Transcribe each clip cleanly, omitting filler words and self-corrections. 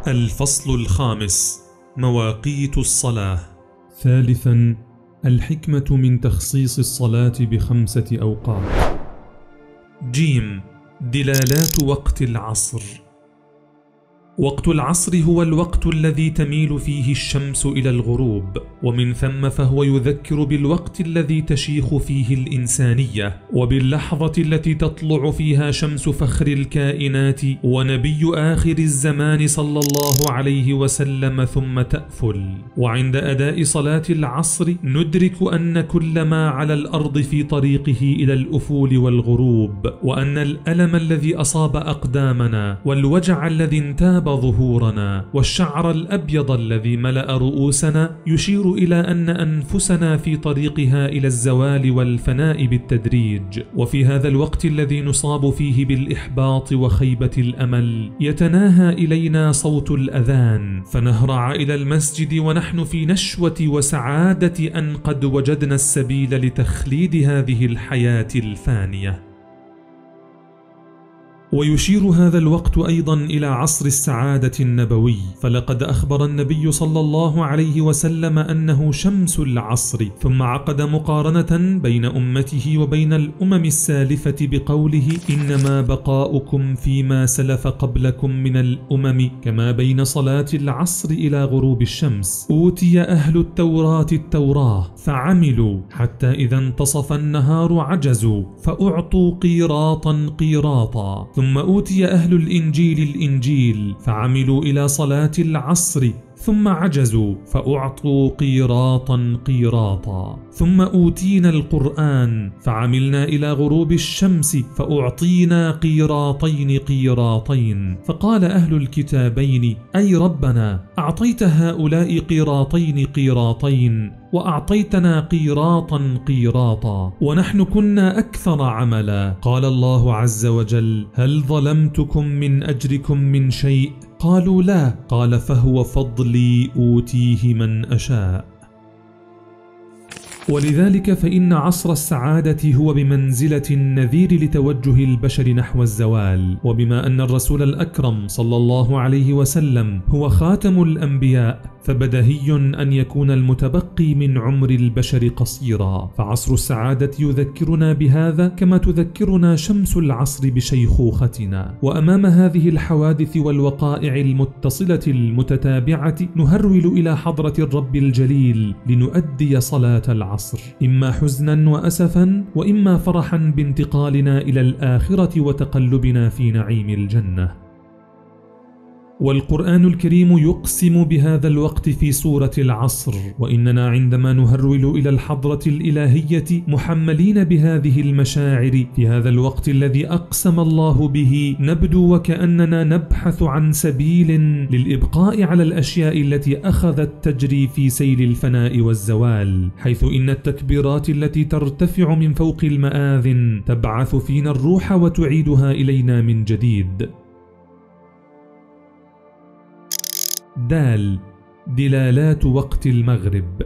الفصل الخامس: مواقيت الصلاة. ثالثا: الحكمة من تخصيص الصلاة ب5 أوقات. جيم: دلالات وقت العصر. وقت العصر هو الوقت الذي تميل فيه الشمس إلى الغروب، ومن ثم فهو يذكر بالوقت الذي تشيخ فيه الإنسانية، وباللحظة التي تطلع فيها شمس فخر الكائنات ونبي آخر الزمان صلى الله عليه وسلم ثم تأفل. وعند أداء صلاة العصر ندرك أن كل ما على الأرض في طريقه إلى الأفول والغروب، وأن الألم الذي أصاب أقدامنا والوجع الذي انتاب ظهورنا والشعر الأبيض الذي ملأ رؤوسنا يشير إلى أن أنفسنا في طريقها إلى الزوال والفناء بالتدريج. وفي هذا الوقت الذي نصاب فيه بالإحباط وخيبة الأمل يتناهى إلينا صوت الأذان، فنهرع إلى المسجد ونحن في نشوة وسعادة أن قد وجدنا السبيل لتخليد هذه الحياة الفانية. ويشير هذا الوقت أيضا إلى عصر السعادة النبوي، فلقد أخبر النبي صلى الله عليه وسلم أنه شمس العصر، ثم عقد مقارنة بين أمته وبين الأمم السالفة بقوله: إنما بقاؤكم فيما سلف قبلكم من الأمم كما بين صلاة العصر إلى غروب الشمس. أوتي أهل التوراة فعملوا حتى إذا انتصف النهار عجزوا فأعطوا قيراطا، ثم أوتي أهل الإنجيل فعملوا إلى صلاة العصر ثم عجزوا فأعطوا قيراطا، ثم أوتينا القرآن فعملنا إلى غروب الشمس فأعطينا قيراطين. فقال أهل الكتابين: أي ربنا، أعطيت هؤلاء قيراطين وأعطيتنا قيراطا ونحن كنا أكثر عملا. قال الله عز وجل: هل ظلمتكم من أجركم من شيء؟ قالوا لا. قال: فهو فضلي أوتيه من أشاء. ولذلك فإن عصر السعادة هو بمنزلة النذير لتوجه البشر نحو الزوال، وبما أن الرسول الأكرم صلى الله عليه وسلم هو خاتم الأنبياء فبدهي أن يكون المتبقي من عمر البشر قصيرا، فعصر السعادة يذكرنا بهذا كما تذكرنا شمس العصر بشيخوختنا. وأمام هذه الحوادث والوقائع المتصلة المتتابعة نهرول إلى حضرة الرب الجليل لنؤدي صلاة العصر، إما حزنا وأسفا وإما فرحا بانتقالنا إلى الآخرة وتقلبنا في نعيم الجنة. والقرآن الكريم يقسم بهذا الوقت في سورة العصر، وإننا عندما نهرول إلى الحضرة الإلهية محملين بهذه المشاعر في هذا الوقت الذي أقسم الله به نبدو وكأننا نبحث عن سبيل للإبقاء على الأشياء التي أخذت تجري في سيل الفناء والزوال، حيث إن التكبيرات التي ترتفع من فوق المآذن تبعث فينا الروح وتعيدها إلينا من جديد. دال: دلالات وقت المغرب.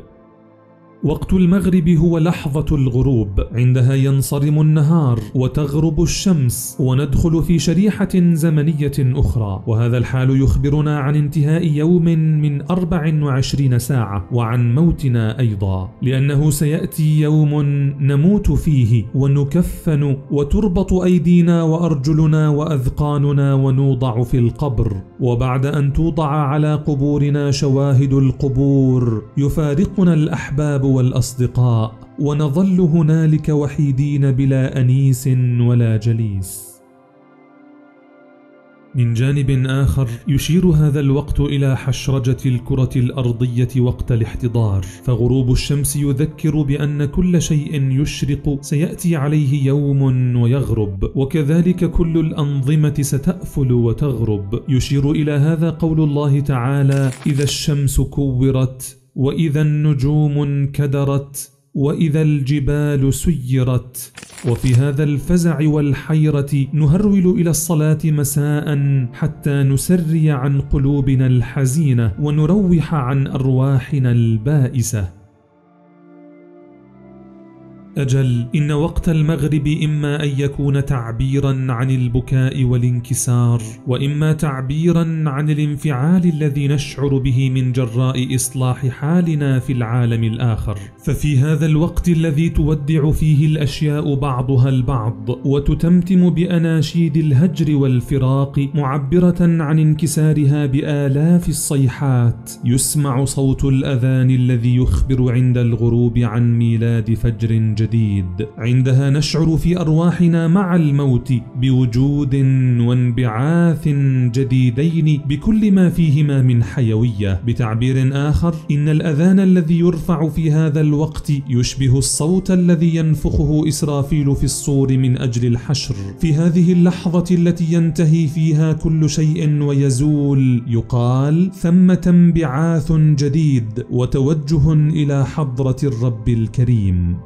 وقت المغرب هو لحظة الغروب، عندها ينصرم النهار وتغرب الشمس وندخل في شريحة زمنية أخرى، وهذا الحال يخبرنا عن انتهاء يوم من 24 ساعة وعن موتنا أيضا، لأنه سيأتي يوم نموت فيه ونكفن وتربط أيدينا وأرجلنا وأذقاننا ونوضع في القبر، وبعد أن توضع على قبورنا شواهد القبور يفارقنا الأحباب والأصدقاء ونظل هنالك وحيدين بلا أنيس ولا جليس. من جانب آخر يشير هذا الوقت إلى حشرجة الكرة الأرضية وقت الاحتضار، فغروب الشمس يذكر بأن كل شيء يشرق سيأتي عليه يوم ويغرب، وكذلك كل الأنظمة ستأفل وتغرب. يشير إلى هذا قول الله تعالى: إذا الشمس كورت وإذا النجوم انكدرت وإذا الجبال سيرت. وفي هذا الفزع والحيرة نهرول إلى الصلاة مساء حتى نسري عن قلوبنا الحزينة ونروح عن أرواحنا البائسة. أجل إن وقت المغرب إما أن يكون تعبيرا عن البكاء والانكسار، وإما تعبيرا عن الانفعال الذي نشعر به من جراء إصلاح حالنا في العالم الآخر. ففي هذا الوقت الذي تودع فيه الأشياء بعضها البعض وتتمتم بأناشيد الهجر والفراق معبرة عن انكسارها بآلاف الصيحات، يسمع صوت الأذان الذي يخبر عند الغروب عن ميلاد فجر جديد. عندها نشعر في أرواحنا مع الموت بوجود وانبعاث جديدين بكل ما فيهما من حيوية. بتعبير آخر، إن الأذان الذي يرفع في هذا الوقت يشبه الصوت الذي ينفخه إسرافيل في الصور من أجل الحشر. في هذه اللحظة التي ينتهي فيها كل شيء ويزول، يقال ثمة انبعاث جديد وتوجه إلى حضرة الرب الكريم.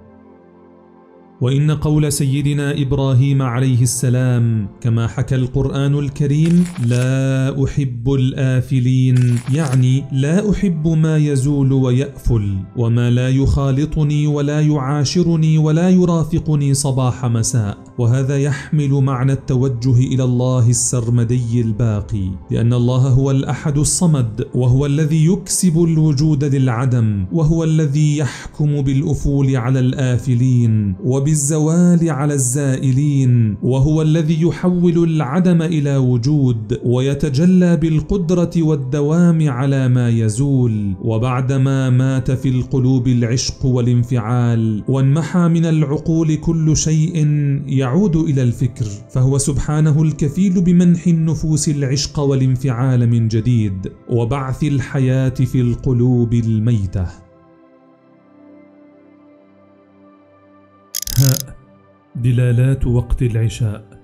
وإن قول سيدنا إبراهيم عليه السلام كما حكى القرآن الكريم: لا أحب الآفلين، يعني لا أحب ما يزول ويأفل، وما لا يخالطني ولا يعاشرني ولا يرافقني صباح مساء. وهذا يحمل معنى التوجه إلى الله السرمدي الباقي، لأن الله هو الأحد الصمد، وهو الذي يكسب الوجود للعدم، وهو الذي يحكم بالأفول على الآفلين وبالزوال على الزائلين، وهو الذي يحول العدم إلى وجود ويتجلى بالقدرة والدوام على ما يزول. وبعدما مات في القلوب العشق والانفعال وانمحى من العقول كل شيء يعود إلى الفكر، فهو سبحانه الكفيل بمنح النفوس العشق والانفعال من جديد وبعث الحياة في القلوب الميتة. دلالات وقت العشاء.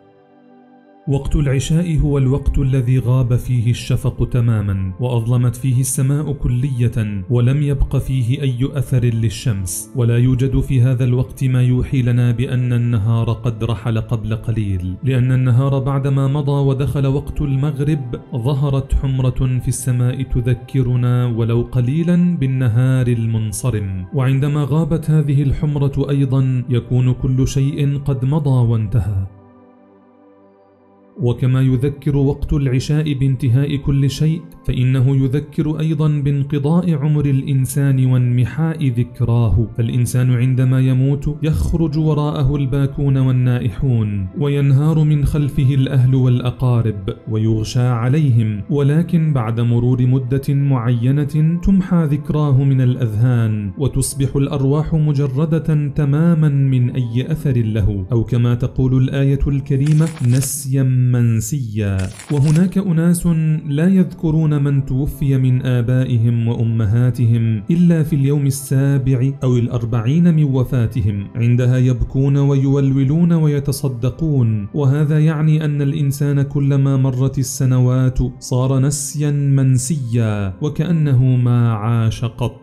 وقت العشاء هو الوقت الذي غاب فيه الشفق تماما، وأظلمت فيه السماء كلية، ولم يبق فيه أي أثر للشمس، ولا يوجد في هذا الوقت ما يوحي لنا بأن النهار قد رحل قبل قليل، لأن النهار بعدما مضى ودخل وقت المغرب ظهرت حمرة في السماء تذكرنا ولو قليلا بالنهار المنصرم. وعندما غابت هذه الحمرة أيضا يكون كل شيء قد مضى وانتهى. وكما يذكر وقت العشاء بانتهاء كل شيء، فإنه يذكر أيضا بانقضاء عمر الإنسان وانمحاء ذكراه. فالإنسان عندما يموت يخرج وراءه الباكون والنائحون، وينهار من خلفه الأهل والأقارب ويغشى عليهم، ولكن بعد مرور مدة معينة تمحى ذكراه من الأذهان، وتصبح الأرواح مجردة تماما من أي أثر له، أو كما تقول الآية الكريمة: نسيا منسيا. وهناك أناس لا يذكرون من توفي من آبائهم وأمهاتهم إلا في اليوم 7 أو 40 من وفاتهم، عندها يبكون ويولولون ويتصدقون. وهذا يعني أن الإنسان كلما مرت السنوات صار نسيا منسيا، وكأنه ما عاش قط.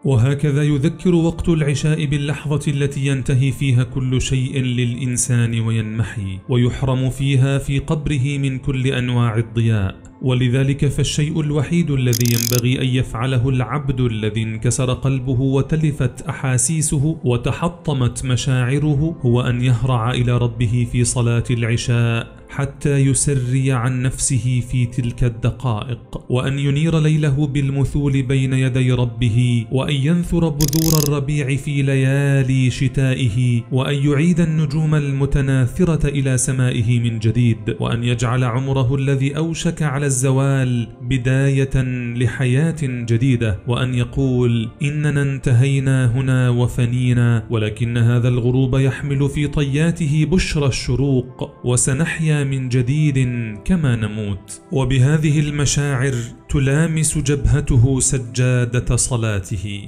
وهكذا يذكر وقت العشاء باللحظة التي ينتهي فيها كل شيء للإنسان وينمحي، ويحرم فيها في قبره من كل أنواع الضياء. ولذلك فالشيء الوحيد الذي ينبغي أن يفعله العبد الذي انكسر قلبه وتلفت أحاسيسه وتحطمت مشاعره هو أن يهرع إلى ربه في صلاة العشاء حتى يسري عن نفسه في تلك الدقائق، وأن ينير ليله بالمثول بين يدي ربه، وأن ينثر بذور الربيع في ليالي شتائه، وأن يعيد النجوم المتناثرة إلى سمائه من جديد، وأن يجعل عمره الذي أوشك على الزوال بداية لحياة جديدة، وأن يقول: إننا انتهينا هنا وفنينا، ولكن هذا الغروب يحمل في طياته بشرى الشروق، وسنحيا من جديد كما نموت. وبهذه المشاعر تلامس جبهته سجادة صلاته.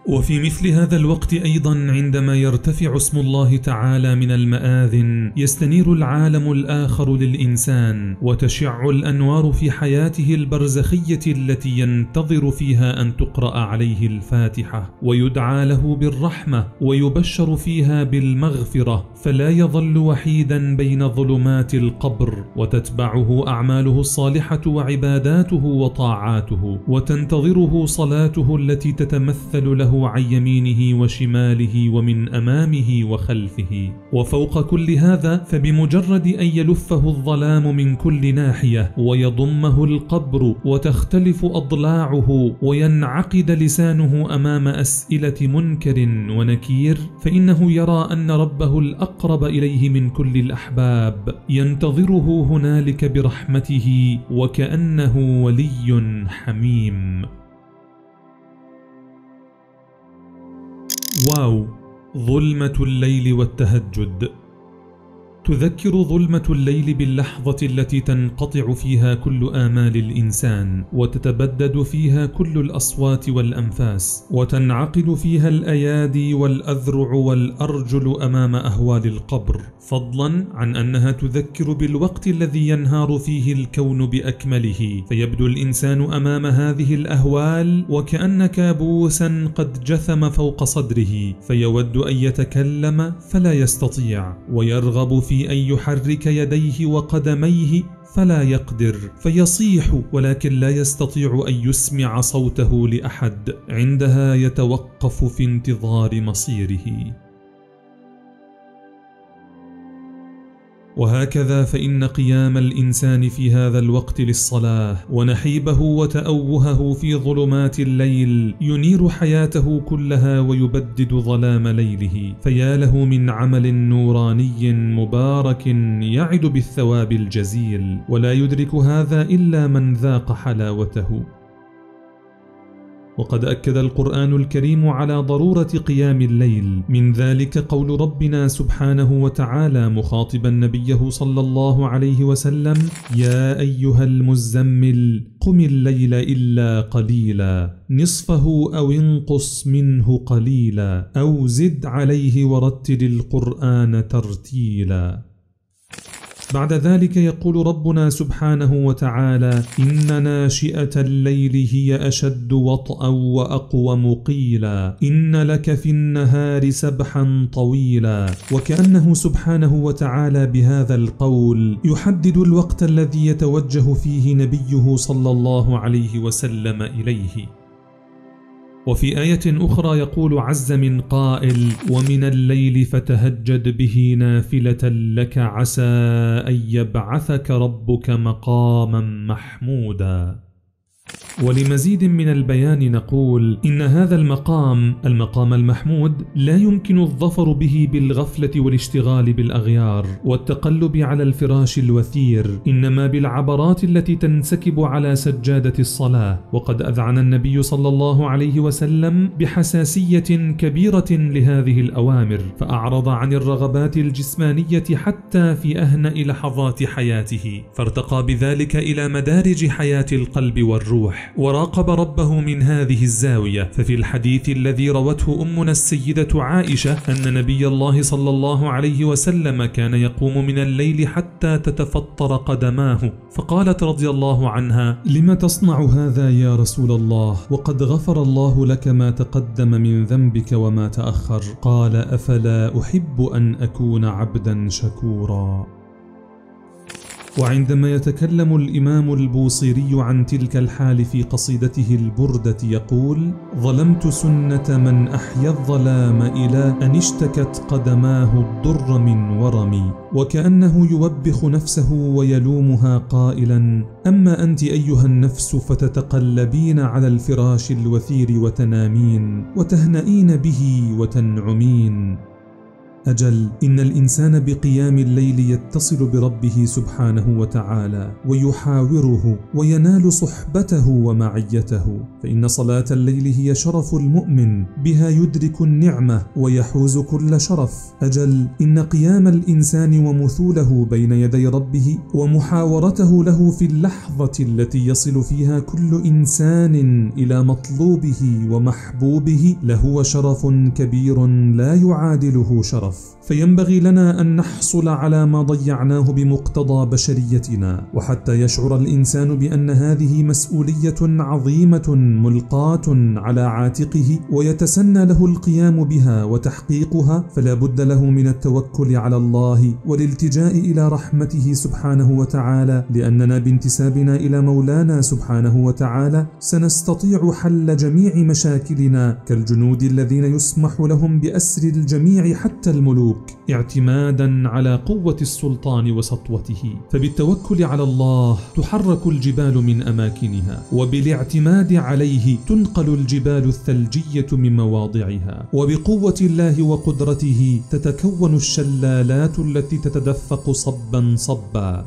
وفي مثل هذا الوقت أيضا عندما يرتفع اسم الله تعالى من المآذن يستنير العالم الآخر للإنسان، وتشع الأنوار في حياته البرزخية التي ينتظر فيها أن تقرأ عليه الفاتحة، ويدعى له بالرحمة، ويبشر فيها بالمغفرة، فلا يظل وحيدا بين ظلمات القبر، وتتبعه أعماله الصالحة وعباداته وطاعاته، وتنتظره صلاته التي تتمثل له عن يمينه وشماله ومن أمامه وخلفه. وفوق كل هذا، فبمجرد أن يلفه الظلام من كل ناحية ويضمه القبر وتختلف أضلاعه وينعقد لسانه أمام أسئلة منكر ونكير، فإنه يرى أن ربه الأقرب إليه من كل الأحباب ينتظره هنالك برحمته وكأنه ولي حميم. واو، ظلمة الليل والتهجد. تذكر ظلمة الليل باللحظة التي تنقطع فيها كل آمال الإنسان، وتتبدد فيها كل الأصوات والأنفاس، وتنعقد فيها الأيادي والأذرع والأرجل أمام أهوال القبر، فضلا عن أنها تذكر بالوقت الذي ينهار فيه الكون بأكمله، فيبدو الإنسان أمام هذه الأهوال وكأن كابوسا قد جثم فوق صدره، فيود أن يتكلم فلا يستطيع، ويرغب في أن يحرك يديه وقدميه فلا يقدر، فيصيح ولكن لا يستطيع أن يسمع صوته لأحد. عندها يتوقف في انتظار مصيره. وهكذا فإن قيام الإنسان في هذا الوقت للصلاة ونحيبه وتأوهه في ظلمات الليل ينير حياته كلها ويبدد ظلام ليله، فيا له من عمل نوراني مبارك يعد بالثواب الجزيل، ولا يدرك هذا إلا من ذاق حلاوته. وقد أكد القرآن الكريم على ضرورة قيام الليل، من ذلك قول ربنا سبحانه وتعالى مخاطبا نبيه صلى الله عليه وسلم: يا أيها المزمل قم الليل إلا قليلا نصفه أو انقص منه قليلا أو زد عليه ورتل القرآن ترتيلا. بعد ذلك يقول ربنا سبحانه وتعالى: إن ناشئة الليل هي أشد وطئا وأقوم قيلا إن لك في النهار سبحا طويلا. وكأنه سبحانه وتعالى بهذا القول يحدد الوقت الذي يتوجه فيه نبيه صلى الله عليه وسلم إليه. وفي آية أخرى يقول عز من قائل: ومن الليل فتهجد به نافلة لك عسى أن يبعثك ربك مقاما محمودا. ولمزيد من البيان نقول: إن هذا المقام المحمود لا يمكن الظفر به بالغفلة والاشتغال بالأغيار والتقلب على الفراش الوثير، إنما بالعبرات التي تنسكب على سجادة الصلاة. وقد أذعن النبي صلى الله عليه وسلم بحساسية كبيرة لهذه الأوامر، فأعرض عن الرغبات الجسمانية حتى في أهنأ لحظات حياته، فارتقى بذلك إلى مدارج حياة القلب والروح، وراقب ربه من هذه الزاوية. ففي الحديث الذي روته أمنا السيدة عائشة أن نبي الله صلى الله عليه وسلم كان يقوم من الليل حتى تتفطر قدماه، فقالت رضي الله عنها: لم تصنع هذا يا رسول الله وقد غفر الله لك ما تقدم من ذنبك وما تأخر؟ قال: أفلا أحب أن أكون عبدا شكورا. وعندما يتكلم الإمام البوصيري عن تلك الحال في قصيدته البردة يقول: ظلمت سنة من أحيا الظلام إلى أن اشتكت قدماه الضر من ورمي، وكأنه يوبخ نفسه ويلومها قائلا: أما أنت أيها النفس فتتقلبين على الفراش الوثير وتنامين وتهنئين به وتنعمين. أجل إن الإنسان بقيام الليل يتصل بربه سبحانه وتعالى ويحاوره وينال صحبته ومعيته، فإن صلاة الليل هي شرف المؤمن، بها يدرك النعمة ويحوز كل شرف. أجل إن قيام الإنسان ومثوله بين يدي ربه ومحاورته له في اللحظة التي يصل فيها كل إنسان إلى مطلوبه ومحبوبه لهو شرف كبير لا يعادله شرف. الشرف، فينبغي لنا أن نحصل على ما ضيعناه بمقتضى بشريتنا، وحتى يشعر الإنسان بأن هذه مسؤولية عظيمة ملقاة على عاتقه ويتسنى له القيام بها وتحقيقها، فلا بد له من التوكل على الله والالتجاء إلى رحمته سبحانه وتعالى، لأننا بانتسابنا إلى مولانا سبحانه وتعالى سنستطيع حل جميع مشاكلنا كالجنود الذين يسمح لهم بأسر الجميع حتى الملوك، اعتمادا على قوة السلطان وسطوته. فبالتوكل على الله تحرك الجبال من أماكنها، وبالاعتماد عليه تنقل الجبال الثلجية من مواضعها، وبقوة الله وقدرته تتكون الشلالات التي تتدفق صبا صبا.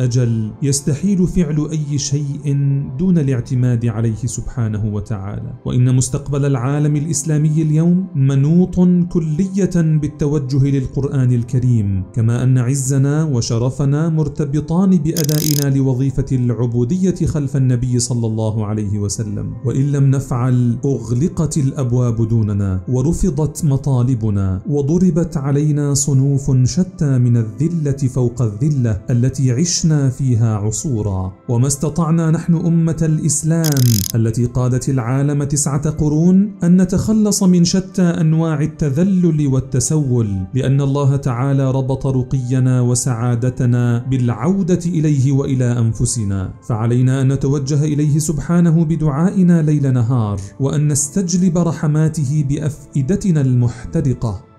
أجل يستحيل فعل أي شيء دون الاعتماد عليه سبحانه وتعالى، وإن مستقبل العالم الإسلامي اليوم منوط كلية بالتوجه للقرآن الكريم، كما أن عزنا وشرفنا مرتبطان بأدائنا لوظيفة العبودية خلف النبي صلى الله عليه وسلم، وإن لم نفعل أغلقت الأبواب دوننا ورفضت مطالبنا وضربت علينا صنوف شتى من الذلة فوق الذلة التي عشنا فيها عصورا، وما استطعنا نحن أمة الإسلام التي قادت العالم 9 قرون أن نتخلص من شتى أنواع التذلل والتسول، لأن الله تعالى ربط رقينا وسعادتنا بالعودة إليه وإلى أنفسنا، فعلينا أن نتوجه إليه سبحانه بدعائنا ليل نهار، وأن نستجلب رحماته بأفئدتنا المحترقة.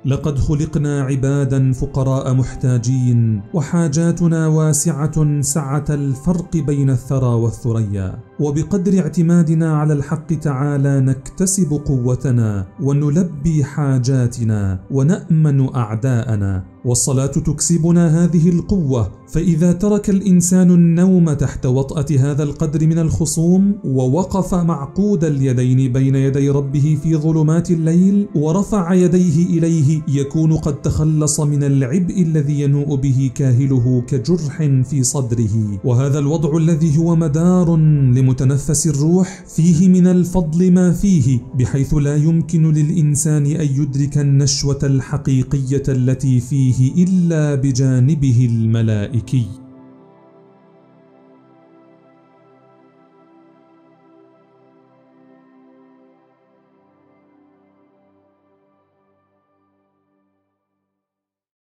لقد خلقنا عبادا فقراء محتاجين، وحاجاتنا واسعة سعة الفرق بين الثرى والثريا، وبقدر اعتمادنا على الحق تعالى نكتسب قوتنا ونلبي حاجاتنا ونأمن أعداءنا، والصلاة تكسبنا هذه القوة. فإذا ترك الإنسان النوم تحت وطأة هذا القدر من الخصوم، ووقف معقود اليدين بين يدي ربه في ظلمات الليل ورفع يديه إليه، يكون قد تخلص من العبء الذي ينوء به كاهله كجرح في صدره. وهذا الوضع الذي هو مدار لمتنفس الروح فيه من الفضل ما فيه، بحيث لا يمكن للإنسان أن يدرك النشوة الحقيقية التي فيه إلا بجانبه الملائكي.